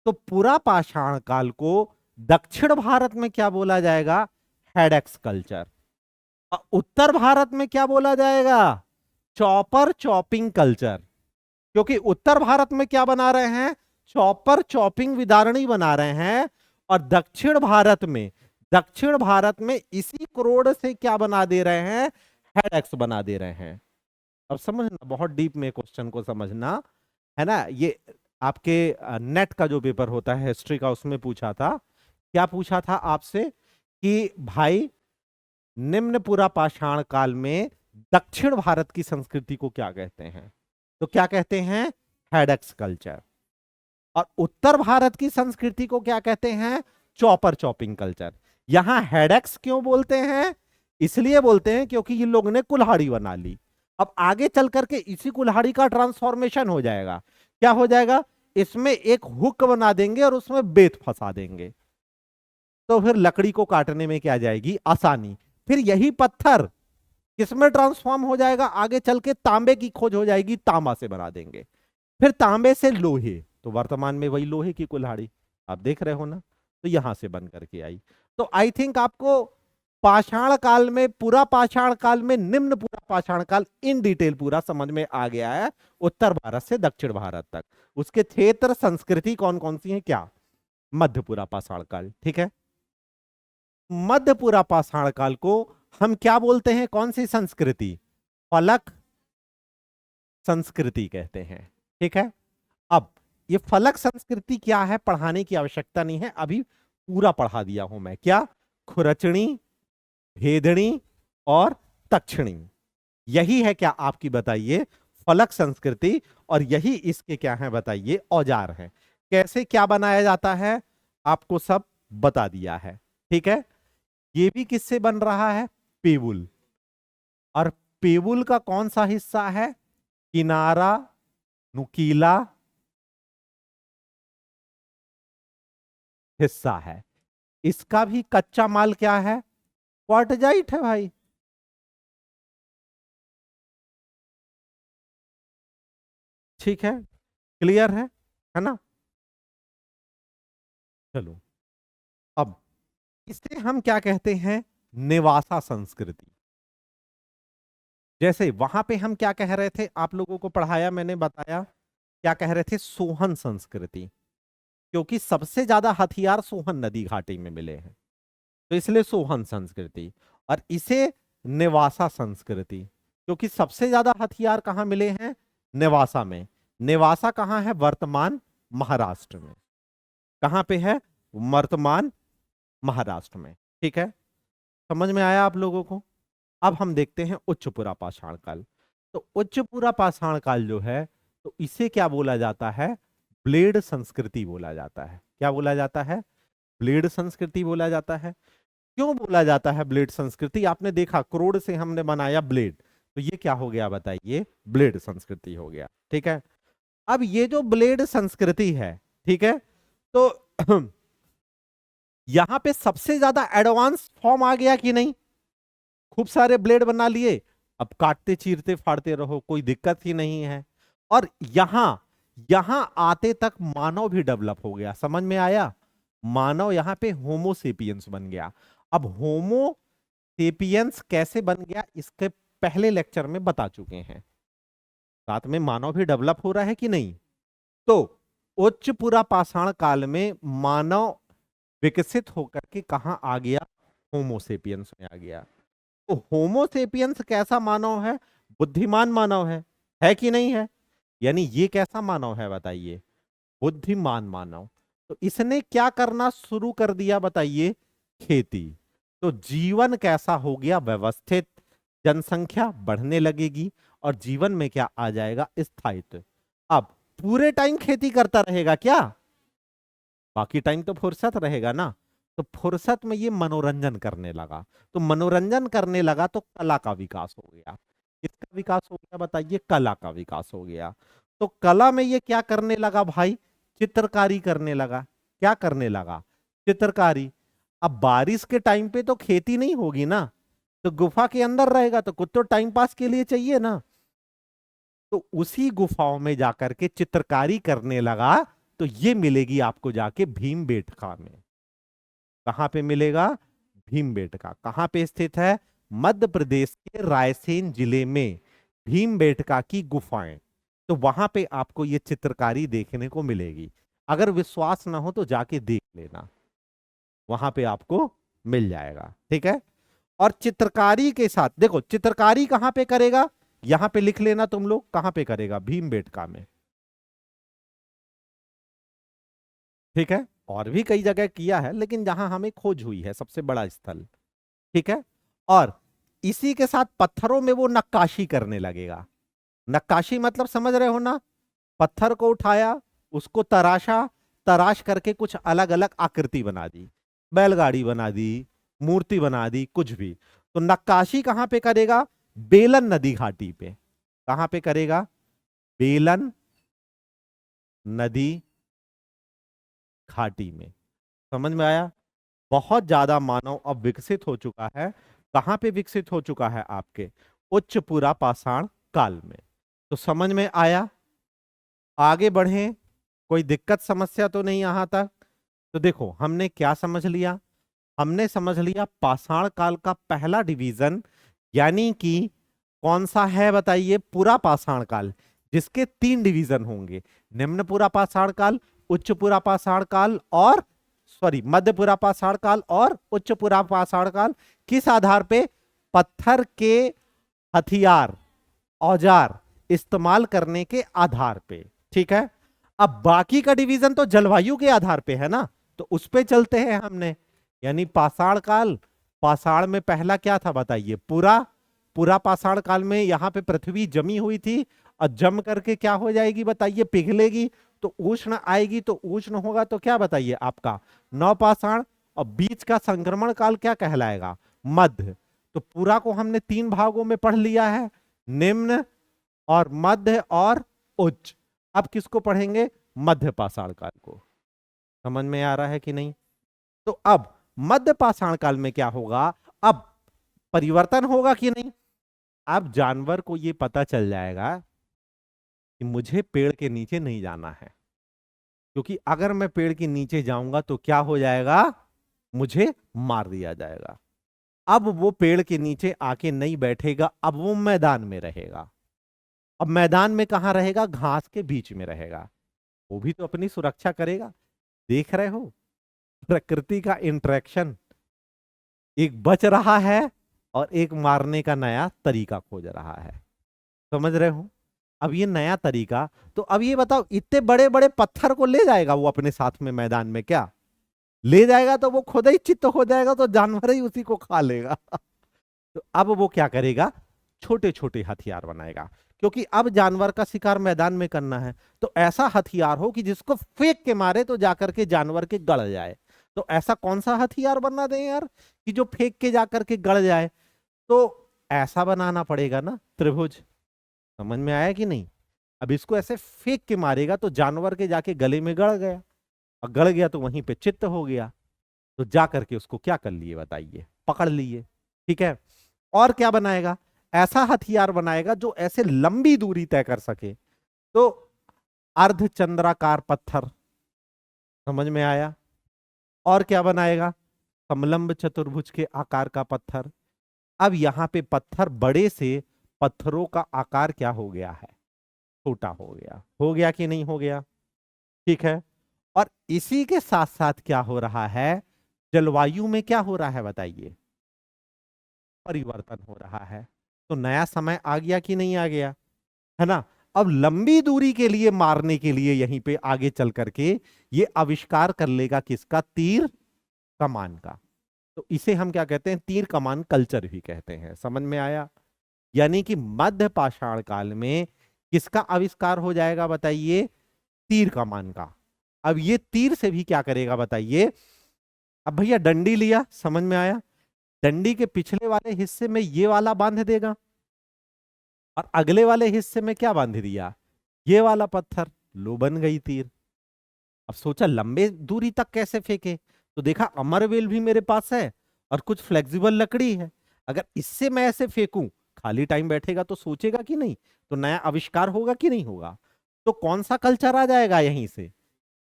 तो पूरा पाषाण काल को दक्षिण भारत में क्या बोला जाएगा? Head x culture. और उत्तर भारत में क्या बोला जाएगा? Chopper chopping culture. क्योंकि उत्तर भारत में क्या बना रहे हैं? चॉपर चॉपिंग विदारणी बना रहे हैं। और दक्षिण भारत में इसी क्रोड से क्या बना दे रहे हैं? हेड एक्स बना दे रहे हैं। अब समझना, बहुत डीप में क्वेश्चन को समझना है ना। ये आपके नेट का जो पेपर होता है हिस्ट्री का, उसमें पूछा था। क्या पूछा था आपसे? कि भाई निम्न पुरा पाषाण काल में दक्षिण भारत की संस्कृति को क्या कहते हैं? तो क्या कहते हैं? Head x culture. और उत्तर भारत की संस्कृति को क्या कहते हैं? Chopper chopping culture. यहां हेड एक्स क्यों बोलते हैं? इसलिए बोलते हैं क्योंकि ये लोग ने कुल्हाड़ी बना ली। अब आगे चल करके इसी कुल्हाड़ी का ट्रांसफॉर्मेशन हो जाएगा। क्या हो जाएगा? इसमें एक हुक बना देंगे और उसमें बेत फंसा देंगे, तो फिर लकड़ी को काटने में क्या जाएगी? आसानी। फिर यही पत्थर किसमें ट्रांसफॉर्म हो जाएगा? आगे चल के तांबे की खोज हो जाएगी, तांबा से बना देंगे। फिर तांबे से लोहे, तो वर्तमान में वही लोहे की कुल्हाड़ी आप देख रहे हो ना। तो यहां से बन करके आई। तो आई थिंक आपको पाषाण काल में, पूरा पाषाण काल में, निम्न पूरा पाषाण काल इन डिटेल पूरा समझ में आ गया है, उत्तर भारत से दक्षिण भारत तक। उसके क्षेत्र, संस्कृति कौन कौन सी है, क्या? मध्य पूरा पाषाण काल। ठीक है, मध्य पूरा पाषाण काल को हम क्या बोलते हैं? कौन सी संस्कृति? फलक संस्कृति कहते हैं। ठीक है, अब ये फलक संस्कृति क्या है पढ़ाने की आवश्यकता नहीं है, अभी पूरा पढ़ा दिया हूं मैं। क्या? खुरचनी, भेदनी और तक्षणी, यही है क्या आपकी? बताइए, फलक संस्कृति। और यही इसके क्या है बताइए? औजार हैं। कैसे क्या बनाया जाता है आपको सब बता दिया है। ठीक है, ये भी किससे बन रहा है? पेबुल। और पेबुल का कौन सा हिस्सा है? किनारा, नुकीला हिस्सा है। इसका भी कच्चा माल क्या है? क्वार्टजाइट है भाई। ठीक है, क्लियर है ना? चलो, अब इसे हम क्या कहते हैं? नेवासा संस्कृति। जैसे वहां पे हम क्या कह रहे थे, आप लोगों को पढ़ाया मैंने, बताया क्या कह रहे थे? सोहन संस्कृति। क्योंकि सबसे ज्यादा हथियार सोहन नदी घाटी में मिले हैं, तो इसलिए सोहन संस्कृति। और इसे नेवासा संस्कृति, क्योंकि सबसे ज्यादा हथियार कहां मिले हैं? नेवासा में। नेवासा कहां है? वर्तमान महाराष्ट्र में। कहां पे है? वर्तमान महाराष्ट्र में। ठीक है, समझ में आया आप लोगों को? अब हम देखते हैं उच्चपुरा पाषाण काल। तो उच्चपुरा पाषाण काल जो है, तो इसे क्या बोला जाता है? ब्लेड संस्कृति बोला जाता है। क्या बोला जाता है? ब्लेड संस्कृति बोला जाता है। क्यों बोला जाता है ब्लेड संस्कृति? आपने देखा क्रोड से हमने बनाया ब्लेड, तो ये क्या हो गया बताइए? ब्लेड संस्कृति हो गया। ठीक है, अब ये जो ब्लेड संस्कृति है, ठीक है, तो यहां पे सबसे ज्यादा एडवांस फॉर्म आ गया कि नहीं? खूब सारे ब्लेड बना लिए, अब काटते चीरते फाड़ते रहो, कोई दिक्कत ही नहीं है। और यहां यहां आते तक मानव भी डेवलप हो गया, समझ में आया? मानव यहां पे होमोसेपियंस बन गया। अब होमोसेपियंस कैसे बन गया इसके पहले लेक्चर में बता चुके हैं। साथ में मानव भी डेवलप हो रहा है कि नहीं? तो उच्च पुरा पाषाण काल में मानव विकसित होकर के कहां आ गया? होमोसेपियंस में आ गया। तो होमोसेपियंस कैसा मानव है? बुद्धिमान मानव है कि नहीं है? यानी ये कैसा मानव है बताइए? बुद्धिमान मानव। तो इसने क्या करना शुरू कर दिया बताइए? खेती। तो जीवन कैसा हो गया? व्यवस्थित। जनसंख्या बढ़ने लगेगी और जीवन में क्या आ जाएगा? स्थायित्व। अब पूरे टाइम खेती करता रहेगा क्या? बाकी टाइम तो फुर्सत रहेगा ना। तो फुर्सत में ये मनोरंजन करने लगा। तो मनोरंजन करने लगा तो कला का विकास हो गया। किसका विकास हो गया बताइए? कला का विकास हो गया। तो कला में ये क्या करने लगा भाई? चित्रकारी करने लगा। क्या करने लगा? चित्रकारी। अब बारिश के टाइम पे तो खेती नहीं होगी ना, तो गुफा के अंदर रहेगा तो कुछ तो टाइम पास के लिए चाहिए ना। तो उसी गुफाओं में जाकर के चित्रकारी करने लगा। तो ये मिलेगी आपको जाके भीमबेटका में। कहां पे मिलेगा? भीमबेटका कहां पे स्थित है? मध्य प्रदेश के रायसेन जिले में भीमबेटका की गुफाएं। तो वहां पे आपको ये चित्रकारी देखने को मिलेगी। अगर विश्वास ना हो तो जाके देख लेना, वहां पे आपको मिल जाएगा। ठीक है। और चित्रकारी के साथ देखो, चित्रकारी कहां पे करेगा? यहां पे लिख लेना तुम लोग, कहां पे करेगा? भीमबेटका में। ठीक है। और भी कई जगह किया है, लेकिन जहां हमें खोज हुई है सबसे बड़ा स्थल। ठीक है। और इसी के साथ पत्थरों में वो नक्काशी करने लगेगा। नक्काशी मतलब समझ रहे हो ना? पत्थर को उठाया, उसको तराशा, तराश करके कुछ अलग अलग आकृति बना दी, बैलगाड़ी बना दी, मूर्ति बना दी, कुछ भी। तो नक्काशी कहां पे करेगा? बेलन नदी घाटी पे। कहां पे करेगा? बेलन नदी घाटी में। समझ में आया? बहुत ज्यादा मानव अब विकसित हो चुका है। कहां पे विकसित हो चुका है? आपके उच्च पुरा पाषाण काल में। तो समझ में आया? आगे बढ़े, कोई दिक्कत समस्या तो नहीं यहां तक? तो देखो हमने क्या समझ लिया? हमने समझ लिया पाषाण काल का पहला डिवीजन, यानी कि कौन सा है बताइए? पुरा पाषाण काल, जिसके 3 डिवीजन होंगे। निम्न पुरा पाषाण काल, उच्च पुरा पाषाण काल और सॉरी मध्य पुरा पाषाण काल और उच्च पुरा पाषाण काल। किस आधार पे? पत्थर के हथियार, औजार इस्तेमाल करने के आधार पे। ठीक है। अब बाकी का डिवीजन तो जलवायु के आधार पे है ना, तो उस पे चलते हैं हमने। यानी पाषाण काल, पाषाण में पहला क्या था बताइए? पूरा। पूरा पाषाण काल में यहां पे पृथ्वी जमी हुई थी, और जम करके क्या हो जाएगी बताइए? पिघलेगी। तो उष्ण आएगी, तो उष्ण होगा तो क्या बताइए? आपका नवपाषाण। और बीच का संक्रमण काल क्या कहलाएगा? मध्य। तो पूरा को हमने 3 भागों में पढ़ लिया है, निम्न और मध्य और उच्च। अब किसको पढ़ेंगे? मध्य पाषाण काल को। समझ में आ रहा है कि नहीं? तो अब मध्य पाषाण काल में क्या होगा? अब परिवर्तन होगा कि नहीं? अब जानवर को यह पता चल जाएगा कि मुझे पेड़ के नीचे नहीं जाना है, क्योंकि अगर मैं पेड़ के नीचे जाऊंगा तो क्या हो जाएगा? मुझे मार दिया जाएगा। अब वो पेड़ के नीचे आके नहीं बैठेगा, अब वो मैदान में रहेगा। अब मैदान में कहां रहेगा? घास के बीच में रहेगा। वो भी तो अपनी सुरक्षा करेगा। देख रहे हो प्रकृति का इंटरेक्शन? एक बच रहा है और एक मारने का नया तरीका खोज रहा है। समझ रहे हो? अब ये नया तरीका, तो अब ये बताओ, इतने बड़े बड़े पत्थर को ले जाएगा वो अपने साथ में मैदान में? क्या ले जाएगा? तो वो खुद ही चित्त हो जाएगा, तो जानवर ही उसी को खा लेगा। तो अब वो क्या करेगा? छोटे छोटे हथियार बनाएगा, क्योंकि अब जानवर का शिकार मैदान में करना है। तो ऐसा हथियार हो कि जिसको फेंक के मारे तो जाकर के जानवर के गड़ जाए। तो ऐसा कौन सा हथियार बना दें यार कि जो फेंक के जाकर के गड़ जाए? तो ऐसा बनाना पड़ेगा ना, त्रिभुज। समझ में आया कि नहीं? अब इसको ऐसे फेंक के मारेगा तो जानवर के जाके गले में गड़ गया, और गड़ गया तो वहीं पे चित्त हो गया। तो जा करके उसको क्या कर लिए बताइए? पकड़ लिए। ठीक है। और क्या बनाएगा? ऐसा हथियार बनाएगा जो ऐसे लंबी दूरी तय कर सके। तो अर्धचंद्राकार पत्थर, समझ में आया। और क्या बनाएगा? समलंब चतुर्भुज के आकार का पत्थर। अब यहां पे पत्थर बड़े से पत्थरों का आकार क्या हो गया है? छोटा हो गया कि नहीं हो गया? ठीक है। और इसी के साथ साथ क्या हो रहा है? जलवायु में क्या हो रहा है बताइए? परिवर्तन हो रहा है। तो नया समय आ गया कि नहीं आ गया? है ना। अब लंबी दूरी के लिए मारने के लिए यहीं पे आगे चल करके ये आविष्कार कर लेगा किसका? तीर कमान का। तो इसे हम क्या कहते हैं? तीर कमान कल्चर भी कहते हैं। समझ में आया? यानी कि मध्य पाषाण काल में किसका आविष्कार हो जाएगा बताइए? तीर कमान का। अब ये तीर से भी क्या करेगा बताइए? अब भैया डंडी लिया, समझ में आया। डंडी के पिछले वाले हिस्से में ये वाला बांध देगा और अगले वाले हिस्से में क्या बांध दिया? ये वाला पत्थर। लो बन गई तीर। अब सोचा लंबे दूरी तक कैसे फेंके, तो देखा अमरवेल भी मेरे पास है और कुछ फ्लेक्सिबल लकड़ी है। अगर इससे मैं ऐसे फेंकूं, खाली टाइम बैठेगा तो सोचेगा कि नहीं, तो नया आविष्कार होगा कि नहीं होगा। तो कौन सा कल्चर आ जाएगा यहीं से?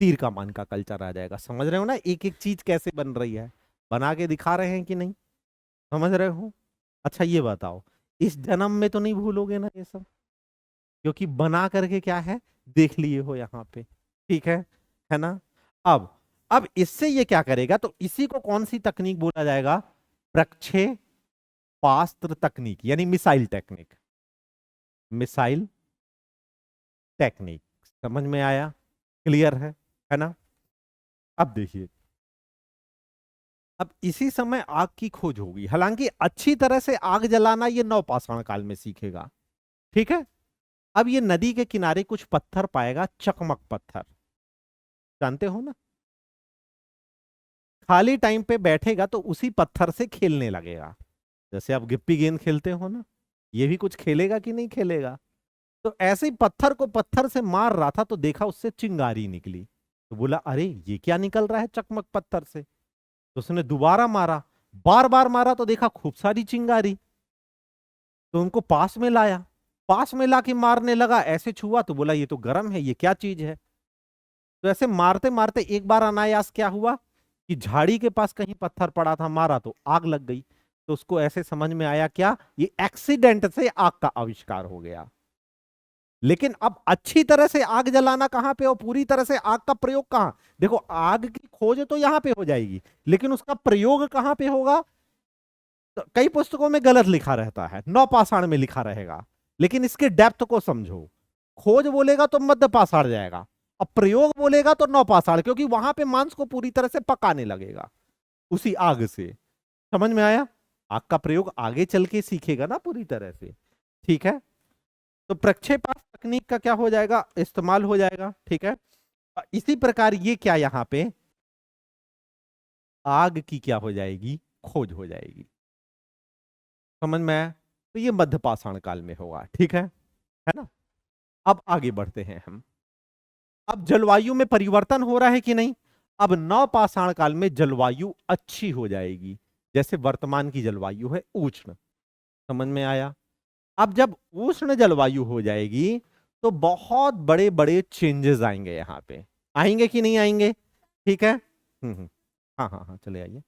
तीर कमान का कल्चर आ जाएगा। समझ रहे हो ना एक एक चीज कैसे बन रही है? बना के दिखा रहे हैं कि नहीं? समझ रहे हो? अच्छा ये बताओ, इस जन्म में तो नहीं भूलोगे ना ये सब, क्योंकि बना करके क्या है, देख लिए हो यहाँ पे। ठीक है ना। अब इससे ये क्या करेगा, तो इसी को कौन सी तकनीक बोला जाएगा? प्रक्षेपास्त्र तकनीक, यानी मिसाइल टेक्निक। मिसाइल टेक्निक, समझ में आया? क्लियर है ना। अब देखिए, अब इसी समय आग की खोज होगी। हालांकि अच्छी तरह से आग जलाना ये नवपाषाण काल में सीखेगा। ठीक है। अब ये नदी के किनारे कुछ पत्थर पाएगा, चकमक पत्थर, जानते हो ना। खाली टाइम पे बैठेगा तो उसी पत्थर से खेलने लगेगा। जैसे आप गिप्पी गेंद खेलते हो ना, ये भी कुछ खेलेगा कि नहीं खेलेगा। तो ऐसे ही पत्थर को पत्थर से मार रहा था तो देखा उससे चिंगारी निकली। तो बोला अरे ये क्या निकल रहा है चकमक पत्थर से। तो उसने दोबारा मारा, बार बार मारा तो देखा खूब सारी चिंगारी। तो उनको पास में लाया, पास में लाके मारने लगा, ऐसे छुआ तो बोला ये तो गर्म है, ये क्या चीज है। तो ऐसे मारते मारते एक बार अनायास क्या हुआ कि झाड़ी के पास कहीं पत्थर पड़ा था, मारा तो आग लग गई। तो उसको ऐसे समझ में आया क्या, ये एक्सीडेंट से आग का आविष्कार हो गया। लेकिन अब अच्छी तरह से आग जलाना कहां पे, और पूरी तरह से आग का प्रयोग कहां? देखो आग की खोज तो यहां पे हो जाएगी, लेकिन उसका प्रयोग कहां पे होगा? तो कई पुस्तकों में गलत लिखा रहता है, नवपाषाण में लिखा रहेगा, लेकिन इसके डेप्थ को समझो। खोज बोलेगा तो मध्य पाषाण जाएगा, और प्रयोग बोलेगा तो नवपाषाण, क्योंकि वहां पे मांस को पूरी तरह से पकाने लगेगा उसी आग से। समझ में आया? आग का प्रयोग आगे चल के सीखेगा ना पूरी तरह से। ठीक है। तो प्रक्षेपास्त्र तकनीक का क्या हो जाएगा, इस्तेमाल हो जाएगा। ठीक है। इसी प्रकार ये क्या यहां पे आग की क्या हो जाएगी, खोज हो जाएगी। समझ में आया? तो ये मध्य पाषाण काल में होगा। ठीक है ना। अब आगे बढ़ते हैं हम। अब जलवायु में परिवर्तन हो रहा है कि नहीं? अब नवपाषाण काल में जलवायु अच्छी हो जाएगी, जैसे वर्तमान की जलवायु है उष्ण। समझ में आया? अब जब उष्ण जलवायु हो जाएगी तो बहुत बड़े बड़े चेंजेस आएंगे यहां पे। आएंगे कि नहीं आएंगे? ठीक है। हाँ हाँ हाँ, चले आइए।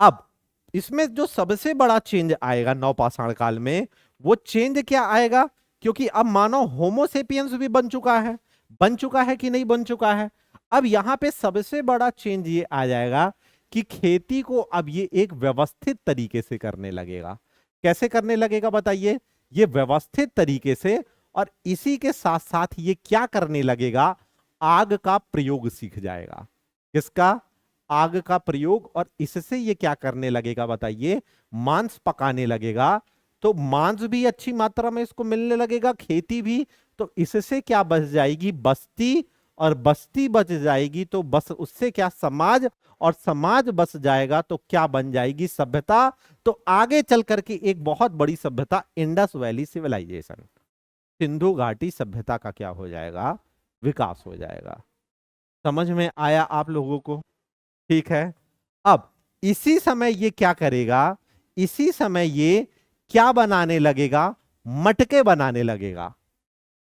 अब इसमें जो सबसे बड़ा चेंज आएगा नवपाषाण काल में, वो चेंज क्या आएगा? क्योंकि अब मानव होमोसेपियंस भी बन चुका है कि नहीं बन चुका है। अब यहां पे सबसे बड़ा चेंज ये आ जाएगा कि खेती को अब ये एक व्यवस्थित तरीके से करने लगेगा। कैसे करने लगेगा बताइए? ये व्यवस्थित तरीके से, और इसी के साथ साथ ये क्या करने लगेगा, आग का प्रयोग सीख जाएगा। किसका? आग का प्रयोग। और इससे ये क्या करने लगेगा बताइए? मांस पकाने लगेगा। तो मांस भी अच्छी मात्रा में इसको मिलने लगेगा, खेती भी। तो इससे क्या बच जाएगी? बस्ती। और बस्ती बच जाएगी तो बस उससे क्या, समाज। और समाज बच जाएगा तो क्या बन जाएगी? सभ्यता। तो आगे चल करके एक बहुत बड़ी सभ्यता, इंडस वैली सिविलाइजेशन, सिंधु घाटी सभ्यता का क्या हो जाएगा? विकास हो जाएगा। समझ में आया आप लोगों को? ठीक है। अब इसी समय ये क्या करेगा? इसी समय ये क्या बनाने लगेगा? मटके बनाने लगेगा।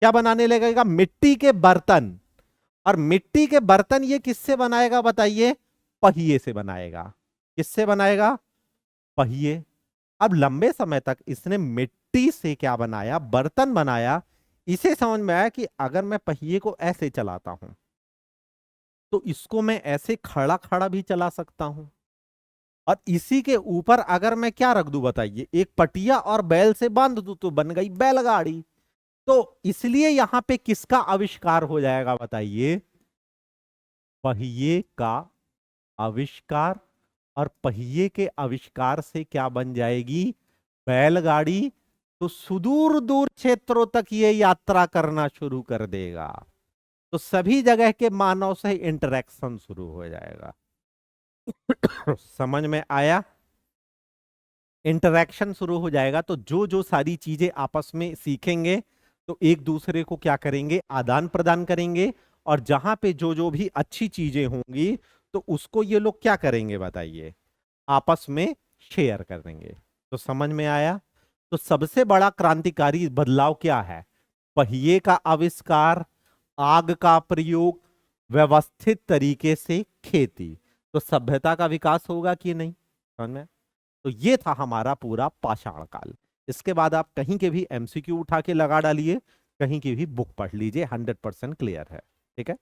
क्या बनाने लगेगा? मिट्टी के बर्तन। और मिट्टी के बर्तन ये किससे बनाएगा बताइए? पहिए से बनाएगा। किससे बनाएगा? पहिए। अब लंबे समय तक इसने मिट्टी से क्या बनाया? बर्तन बनाया। इसे समझ में आया कि अगर मैं पहिए को ऐसे चलाता हूं तो इसको मैं ऐसे खड़ा खड़ा भी चला सकता हूं, और इसी के ऊपर अगर मैं क्या रख दूं बताइए? एक पटिया और बैल से बांध दूं तो बन गई बैलगाड़ी। तो इसलिए यहां पे किसका आविष्कार हो जाएगा बताइए? पहिए का आविष्कार। और पहिए के आविष्कार से क्या बन जाएगी? बैलगाड़ी। तो सुदूर दूर क्षेत्रों तक ये यात्रा करना शुरू कर देगा। तो सभी जगह के मानव से इंटरेक्शन शुरू हो जाएगा। समझ में आया? इंटरेक्शन शुरू हो जाएगा तो जो जो सारी चीजें आपस में सीखेंगे तो एक दूसरे को क्या करेंगे? आदान प्रदान करेंगे। और जहां पे जो जो भी अच्छी चीजें होंगी तो उसको ये लोग क्या करेंगे बताइए? आपस में शेयर करेंगे। तो समझ में आया? तो सबसे बड़ा क्रांतिकारी बदलाव क्या है? पहिए का आविष्कार, आग का प्रयोग, व्यवस्थित तरीके से खेती। तो सभ्यता का विकास होगा कि नहीं? समझ में? तो ये था हमारा पूरा पाषाण काल। इसके बाद आप कहीं के भी एमसीक्यू उठा के लगा डालिए, कहीं की भी बुक पढ़ लीजिए, 100% क्लियर है। ठीक है।